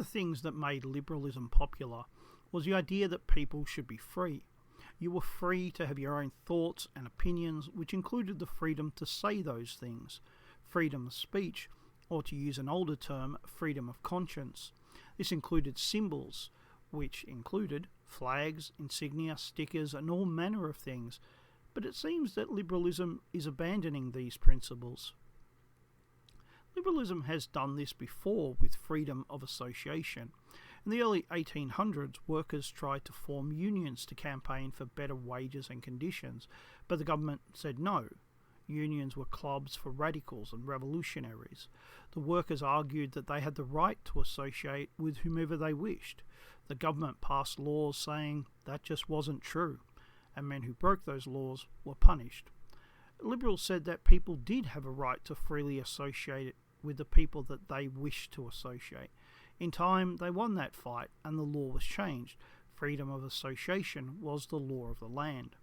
the things that made liberalism popular was the idea that people should be free. You were free to have your own thoughts and opinions, which included the freedom to say those things, freedom of speech, or to use an older term, freedom of conscience. This included symbols, which included flags, insignia, stickers, and all manner of things, but it seems that liberalism is abandoning these principles. Liberalism has done this before with freedom of association. In the early 1800s, workers tried to form unions to campaign for better wages and conditions, but the government said no. Unions were clubs for radicals and revolutionaries. The workers argued that they had the right to associate with whomever they wished. The government passed laws saying that just wasn't true, and men who broke those laws were punished. Liberals said that people did have a right to freely associate with the people that they wished to associate. In time, they won that fight, and the law was changed. Freedom of association was the law of the land.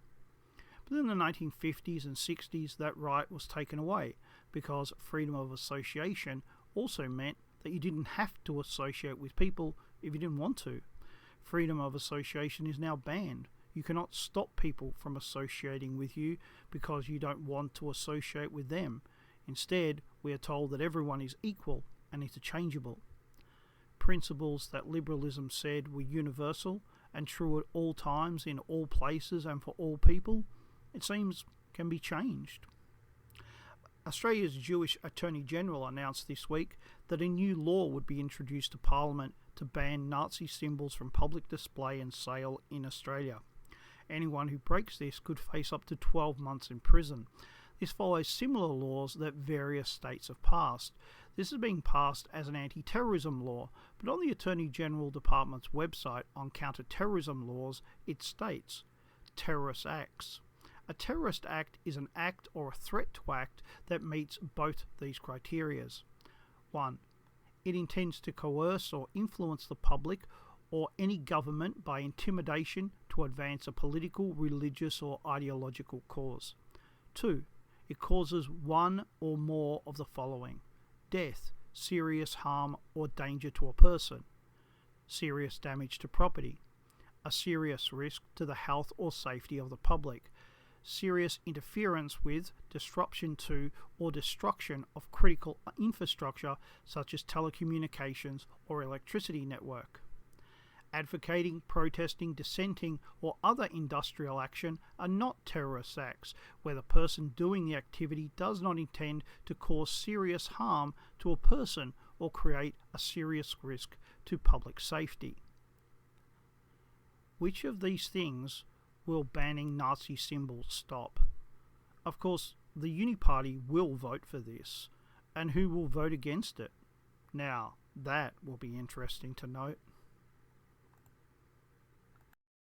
But in the 1950s and 60s, that right was taken away, because freedom of association also meant that you didn't have to associate with people if you didn't want to. Freedom of association is now banned. You cannot stop people from associating with you because you don't want to associate with them. Instead, we are told that everyone is equal and interchangeable. Principles that liberalism said were universal and true at all times, in all places and for all people, it seems can be changed. Australia's Jewish Attorney General announced this week that a new law would be introduced to Parliament to ban Nazi symbols from public display and sale in Australia. Anyone who breaks this could face up to 12 months in prison. This follows similar laws that various states have passed. This is being passed as an anti-terrorism law, but on the Attorney General Department's website on counter-terrorism laws, it states, terrorist acts. A terrorist act is an act or a threat to act that meets both these criteria. 1. It intends to coerce or influence the public or any government by intimidation to advance a political, religious or ideological cause. 2. It causes one or more of the following: death, serious harm or danger to a person, serious damage to property, a serious risk to the health or safety of the public, serious interference with, disruption to, or destruction of critical infrastructure such as telecommunications or electricity network. Advocating, protesting, dissenting, or other industrial action are not terrorist acts, where the person doing the activity does not intend to cause serious harm to a person or create a serious risk to public safety. Which of these things will banning Nazi symbols stop? Of course, the Uni Party will vote for this, and who will vote against it? Now, that will be interesting to note.